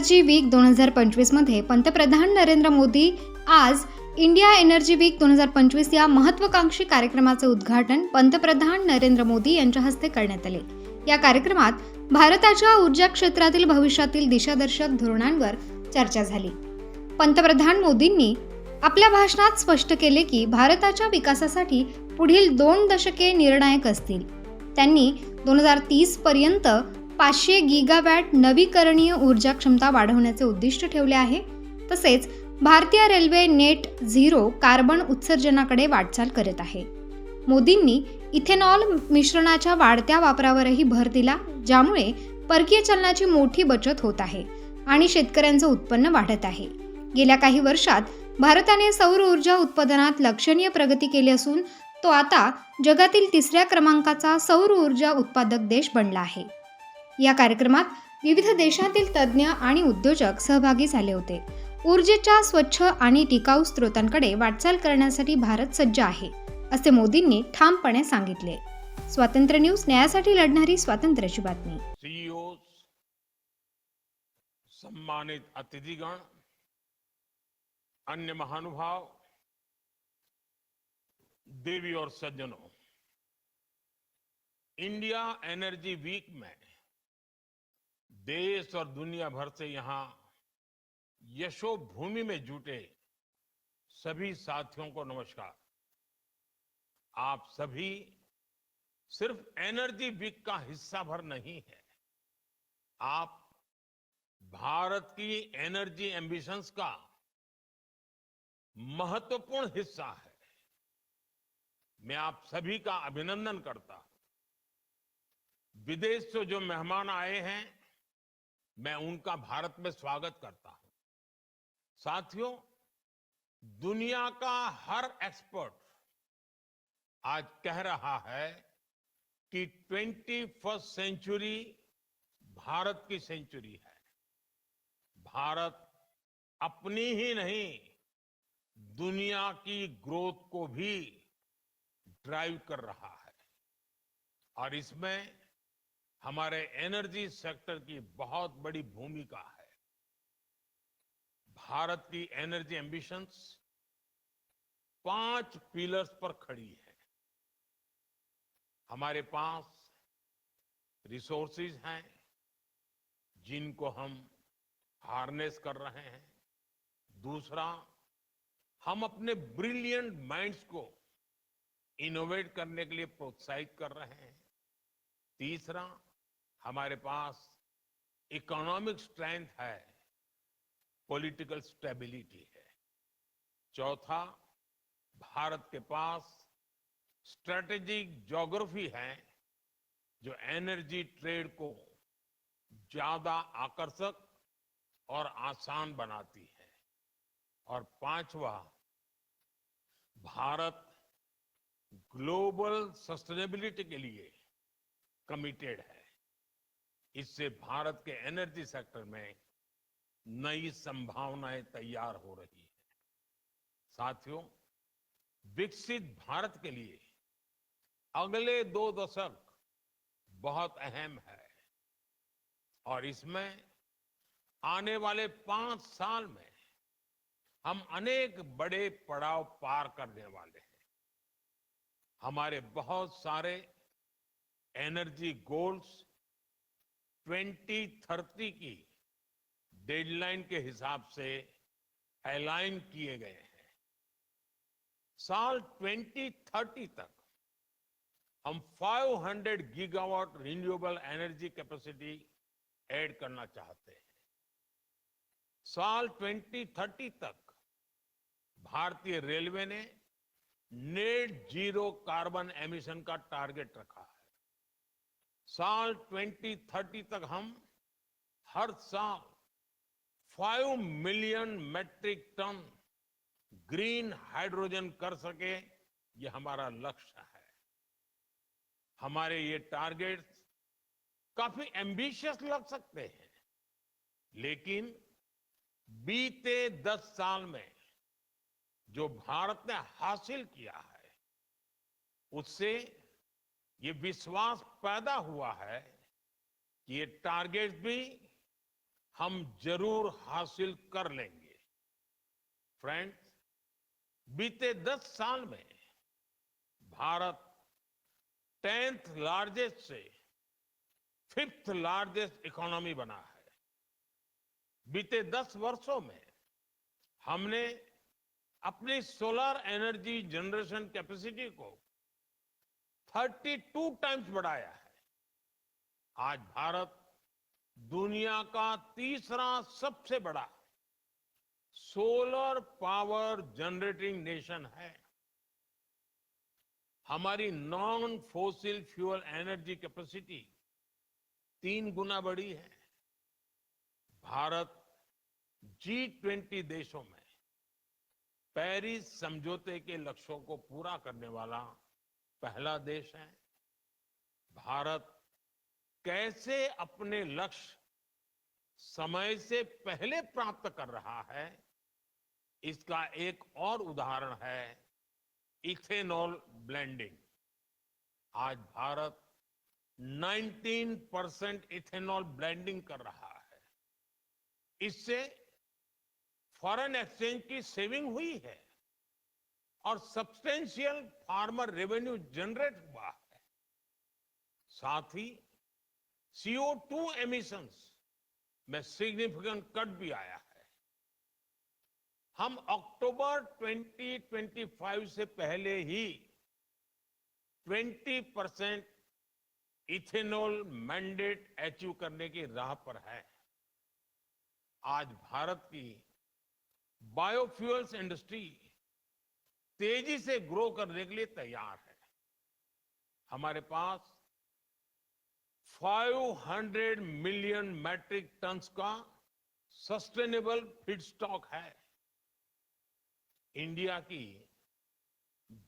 Energy week 2025 मध्ये पंतप्रधान नरेंद्र मोदी आज इंडिया एनर्जी वीक 2025 या महत्त्वाकांक्षी कार्यक्रमाचे उद्घाटन पंतप्रधान नरेंद्र मोदी यांच्या हस्ते करण्यात आले। या कार्यक्रमात भारताच्या ऊर्जा क्षेत्रातील भविष्यातील दिशादर्शक धोरणांवर चर्चा झाली। पंतप्रधान मोदींनी आपल्या भाषणात स्पष्ट केले की भारताच्या विकासासाठी पुढील 2 दशके निर्णायक असतील। त्यांनी 2030 पर्यंत 500 गीगावॅट नवीकरणीय ऊर्जा क्षमता वाढवण्याचे उद्दिष्ट ठेवले आहे। तसेच भारतीय रेल्वे नेट झिरो कार्बन उत्सर्जनाकडे वाटचाल करत आहे। मोदींनी इथेनॉल मिश्रणाच्या वाढत्या वापरावरही भर दिला, ज्यामुळे परकीय चलनाची मोठी बचत होत आहे आणि शेतकऱ्यांचं उत्पन्न वाढत आहे। गेल्या काही वर्षात भारताने सौर ऊर्जा उत्पादनात लक्षणीय प्रगती केली असून तो आता जगातील 3ऱ्या क्रमांकाचा सौर ऊर्जा उत्पादक देश बनला आहे। या कार्यक्रमात विविध देशातील तज्ज्ञ आणि उद्योजक सहभागी झाले होते। ऊर्जेच्या स्वच्छ आणि टिकाऊ स्रोतांकडे वाटचाल करण्यासाठी भारत सज्ज आहे, असे मोदींनी ठामपणे सांगितले। स्वातंत्र्य न्यूज, न्यायासाठी लढणारी स्वातंत्र्याची बातमी। सीईओ, सम्मानित अतिथिगण, अन्य महानुभाव, देवी और सज्जनों, इंडिया एनर्जी वीक में देश और दुनिया भर से यहां यशोभूमि में जुटे सभी साथियों को नमस्कार। आप सभी सिर्फ एनर्जी वीक का हिस्सा भर नहीं है, आप भारत की एनर्जी एम्बिशंस का महत्वपूर्ण हिस्सा है। मैं आप सभी का अभिनंदन करता हूं। विदेश से जो मेहमान आए हैं, मैं उनका भारत में स्वागत करता हूं। साथियों, दुनिया का हर एक्सपर्ट आज कह रहा है कि 21st सेंचुरी भारत की सेंचुरी है। भारत अपनी ही नहीं, दुनिया की ग्रोथ को भी ड्राइव कर रहा है और इसमें हमारे एनर्जी सेक्टर की बहुत बड़ी भूमिका है। भारत की एनर्जी एम्बिशंस 5 पिलर्स पर खड़ी है। हमारे पास रिसोर्सेज हैं जिनको हम हार्नेस कर रहे हैं। दूसरा, हम अपने ब्रिलियंट माइंड्स को इनोवेट करने के लिए प्रोत्साहित कर रहे हैं। तीसरा, हमारे पास इकोनॉमिक स्ट्रेंथ है, पॉलिटिकल स्टेबिलिटी है। चौथा, भारत के पास स्ट्रेटेजिक ज्योग्राफी है जो एनर्जी ट्रेड को ज्यादा आकर्षक और आसान बनाती है। और पांचवा, भारत ग्लोबल सस्टेनेबिलिटी के लिए कमिटेड है। इससे भारत के एनर्जी सेक्टर में नई संभावनाएं तैयार हो रही है। साथियों, विकसित भारत के लिए अगले 2 दशक बहुत अहम है और इसमें आने वाले 5 साल में हम अनेक बड़े पड़ाव पार करने वाले हैं। हमारे बहुत सारे एनर्जी गोल्स 2030 की डेडलाइन के हिसाब से अलाइन किए गए हैं। साल 2030 तक हम 500 gigawatt renewable energy capacity add करना चाहते हैं। साल 2030 तक भारतीय रेलवे ने नेट जीरो कार्बन एमिशन का टारगेट रखा है। साल 2030 तक हम हर साल 5 million metric tonne green hydrogen कर सके, ये हमारा लक्ष्य है। हमारे ये टारगेट्स काफी एम्बिशियस लग सकते हैं, लेकिन बीते 10 साल में जो भारत ने हासिल किया है, उससे ये विश्वास पैदा हुआ है कि ये टारगेट्स भी हम जरूर हासिल कर लेंगे। फ्रेंड्स, बीते 10 साल में भारत 10th लार्जेस्ट से 5th लार्जेस्ट इकोनॉमी बना है। बीते 10 वर्षों में हमने अपनी सोलर एनर्जी जनरेशन कैपेसिटी को 32 टाइम्स बढ़ाया है। आज भारत दुनिया का तीसरा सबसे बड़ा सोलर पावर जनरेटिंग नेशन है। हमारी non fossil fuel energy capacity 3 गुना बढ़ी है। भारत G20 देशों में पेरिस समझौते के लक्ष्यों को पूरा करने वाला पहला देश है। भारत कैसे अपने लक्ष्य समय से पहले प्राप्त कर रहा है, इसका एक और उदाहरण है इथेनॉल ब्लेंडिंग। आज भारत 19% इथेनॉल ब्लेंडिंग कर रहा है। इससे फॉरेन एक्सचेंज की सेविंग हुई है और सब्सटेंशियल फार्मर रेवेन्यू जनरेट हुआ है। साथ ही CO2 एमिशंस में सिग्निफिकेंट कट भी आया है। हम अक्टूबर 2025 से पहले ही 20% इथेनॉल मैंडेट अचीव करने की राह पर है। आज भारत की बायोफ्यूल्स इंडस्ट्री तेजी से ग्रो करने के लिए तैयार है। हमारे पास 500 मिलियन मैट्रिक टन्स का सस्टेनेबल फीडस्टॉक है। इंडिया की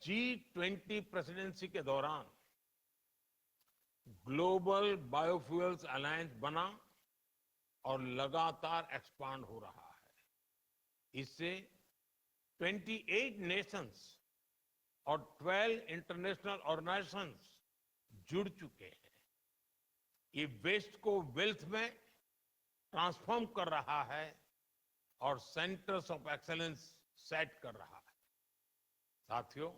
G20 प्रेसिडेंसी के दौरान ग्लोबल बायोफ्यूल्स अलायंस बना और लगातार एक्सपांड हो रहा है। इससे 28 नेशंस और 12 इंटरनेशनल ऑर्गेनाइजेशंस जुड़ चुके हैं। ये वेस्ट को वेल्थ में ट्रांसफॉर्म कर रहा है और सेंटर्स ऑफ एक्सेलेंस सेट कर रहा है। साथियों,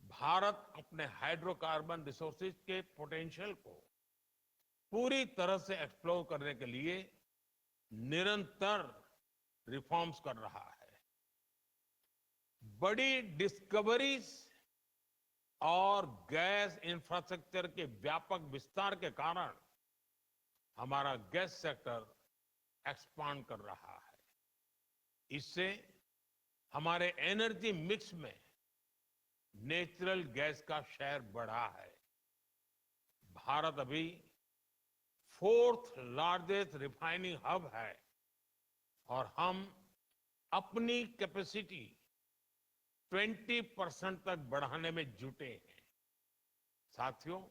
भारत अपने हाइड्रोकार्बन रिसोर्सेज के पोटेंशियल को पूरी तरह से एक्सप्लोर करने के लिए निरंतर रिफॉर्म्स कर रहा है। बड़ी डिस्कवरीज और गैस इंफ्रास्ट्रक्चर के व्यापक विस्तार के कारण हमारा गैस सेक्टर एक्सपांड कर रहा है। इससे हमारे एनर्जी मिक्स में नेचुरल गैस का शेयर बढ़ा है। भारत अभी 4th लार्जेस्ट रिफाइनिंग हब है और हम अपनी कैपेसिटी 20% तक बढ़ाने में जुटे हैं। साथियों,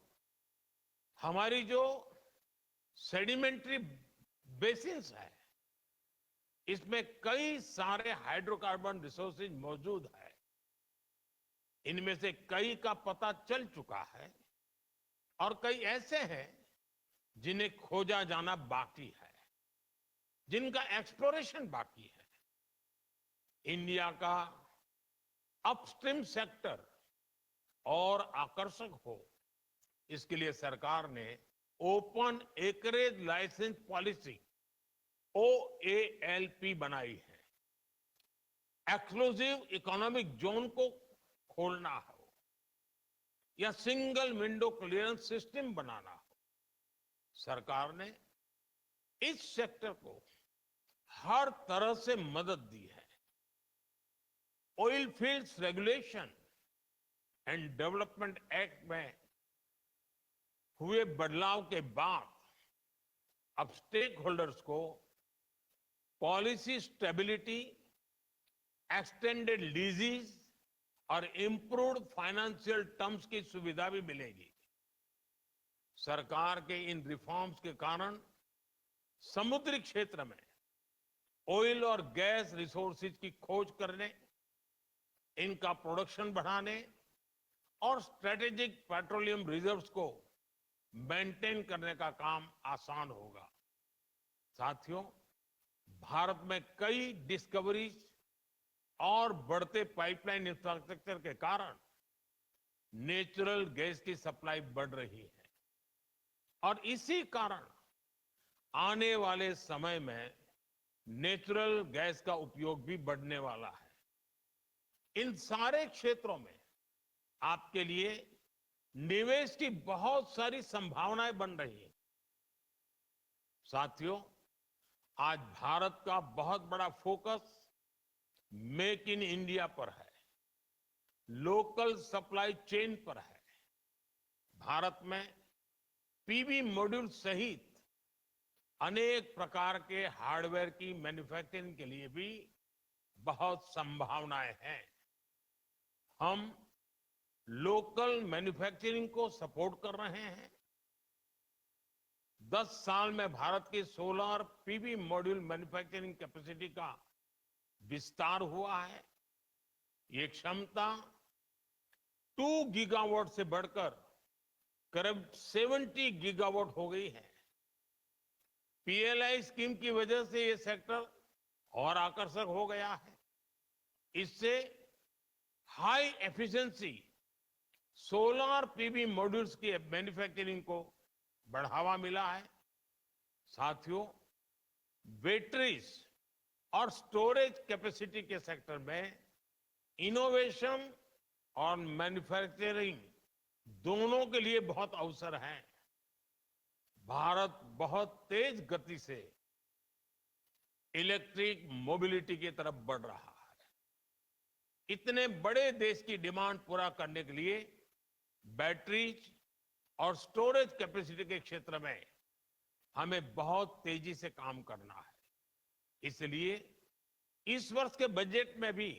हमारी जो सेडिमेंट्री बेसिन्स है, इसमें कई सारे हाइड्रोकार्बन रिसोर्सेज मौजूद है। इनमें से कई का पता चल चुका है और कई ऐसे हैं जिन्हें खोजा जाना बाकी है, जिनका एक्सप्लोरेशन बाकी है। इंडिया का अपस्ट्रीम सेक्टर और आकर्षक हो, इसके लिए सरकार ने open acreage licence policy OALP बनाई है। एक्सक्लूसिव इकोनॉमिक जोन को खोलना हो या सिंगल विंडो क्लियरेंस सिस्टम बनाना हो, सरकार ने इस सेक्टर को हर तरह से मदद दी है। Oil fields regulation and development act में हुए बदलाव के बाद अब स्टेक होल्डर्स को पॉलिसी स्टेबिलिटी, एक्सटेंडेड लीजेस और इंप्रूव्ड फाइनेंशियल टर्म्स की सुविधा भी मिलेगी। सरकार के इन रिफॉर्म्स के कारण समुद्री क्षेत्र में ऑयल और गैस रिसोर्सेज की खोज करने, इनका प्रोडक्शन बढ़ाने और स्ट्रेटेजिक पेट्रोलियम रिजर्व्स को मेंटेन करने का काम आसान होगा। साथियों, भारत में कई डिस्कवरीज और बढ़ते पाइपलाइन इंफ्रास्ट्रक्चर के कारण नेचुरल गैस की सप्लाई बढ़ रही है और इसी कारण आने वाले समय में नेचुरल गैस का उपयोग भी बढ़ने वाला है। इन सारे क्षेत्रों में आपके लिए निवेश की बहुत सारी संभावनाएं बन रही हैं। साथियों, आज भारत का बहुत बड़ा फोकस मेक इन इंडिया पर है, लोकल सप्लाई चेन पर है। भारत में पीवी मॉड्यूल सहित अनेक प्रकार के हार्डवेयर की मैन्युफैक्चरिंग के लिए भी बहुत संभावनाएं हैं। हम लोकल मैन्युफैक्चरिंग को सपोर्ट कर रहे हैं। 10 साल में भारत की solar PV module manufacturing capacity का विस्तार हुआ है। ये क्षमता 2 गीगावाट से बढ़कर करीब 70 गीगावाट हो गई है। पीएलआई स्कीम की वजह से ये सेक्टर और आकर्षक हो गया है। इससे high efficiency solar PV modules की मैन्युफैक्चरिंग को बढ़ावा मिला है। साथियों, बैटरीज और स्टोरेज कैपेसिटी के सेक्टर में इनोवेशन और मैन्युफैक्चरिंग दोनों के लिए बहुत अवसर हैं। भारत बहुत तेज गति से इलेक्ट्रिक मोबिलिटी की तरफ बढ़ रहा है। इतने बड़े देश की डिमांड पूरा करने के लिए बैटरीज और स्टोरेज कैपेसिटी के क्षेत्र में हमें बहुत तेजी से काम करना है। इसलिए इस वर्ष के बजट में भी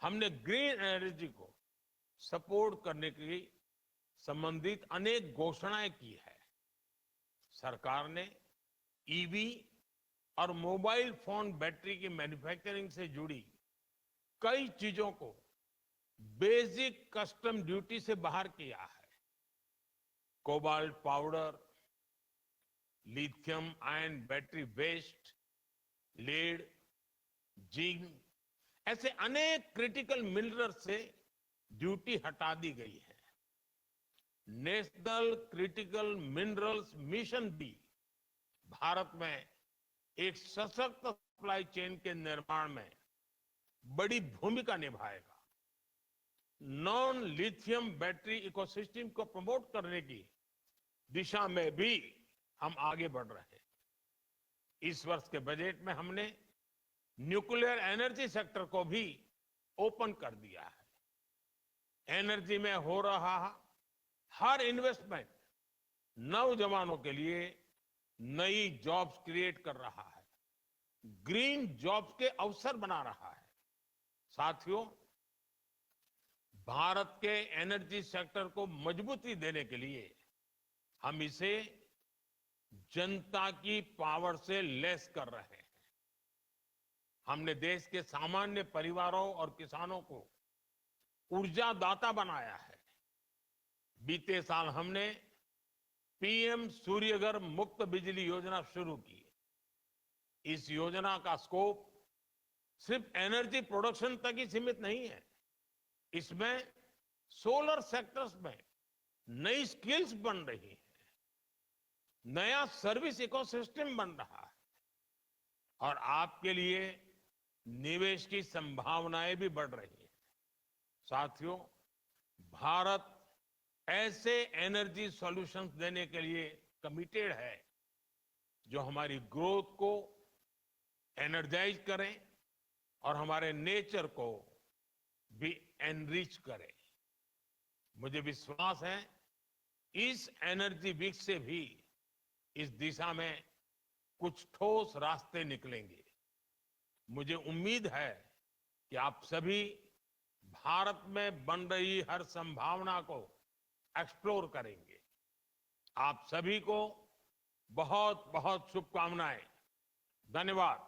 हमने ग्रीन एनर्जी को सपोर्ट करने की संबंधित अनेक घोषणाएं की है। सरकार ने ईवी और मोबाइल फोन बैटरी की मैन्युफैक्चरिंग से जुड़ी कई चीजों को बेसिक कस्टम ड्यूटी से बाहर किया है। Cobalt powder, lithium ion battery waste, lead, zinc ऐसे अनेक क्रिटिकल मिनरल से ड्यूटी हटा दी गई है। नेशनल क्रिटिकल मिनरल्स मिशन भी भारत में एक सशक्त सप्लाई चेन के निर्माण में बड़ी भूमिका निभाएगा। नॉन लिथियम बैटरी इकोसिस्टम को प्रमोट करने की दिशा में भी हम आगे बढ़ रहे हैं। इस वर्ष के बजट में हमने न्यूक्लियर एनर्जी सेक्टर को भी ओपन कर दिया है। एनर्जी में हो रहा हर इन्वेस्टमेंट नौजवानों के लिए नई जॉब्स क्रिएट कर रहा है, ग्रीन जॉब्स के अवसर बना रहा है। साथियों, भारत के एनर्जी सेक्टर को मजबूती देने के लिए हम इसे जनता की पावर से लैस कर रहे हैं। हमने देश के सामान्य परिवारों और किसानों को ऊर्जा दाता बनाया है। बीते साल हमने पीएम सूर्यघर मुफ्त बिजली योजना शुरू की। इस योजना का स्कोप सिर्फ एनर्जी प्रोडक्शन तक ही सीमित नहीं है। इसमें सोलर सेक्टर्स में नई स्किल्स बन रही है, नया सर्विस इकोसिस्टम बन रहा है और आपके लिए निवेश की संभावनाएं भी बढ़ रही है। साथियों, भारत ऐसे एनर्जी सॉल्यूशंस देने के लिए कमिटेड है जो हमारी ग्रोथ को एनर्जाइज करें और हमारे नेचर को भी एनरिच करें। मुझे विश्वास है इस एनर्जी वीक से भी इस दिशा में कुछ ठोस रास्ते निकलेंगे। मुझे उम्मीद है कि आप सभी भारत में बन रही हर संभावना को एक्सप्लोर करेंगे। आप सभी को बहुत बहुत शुभकामनाएं। धन्यवाद।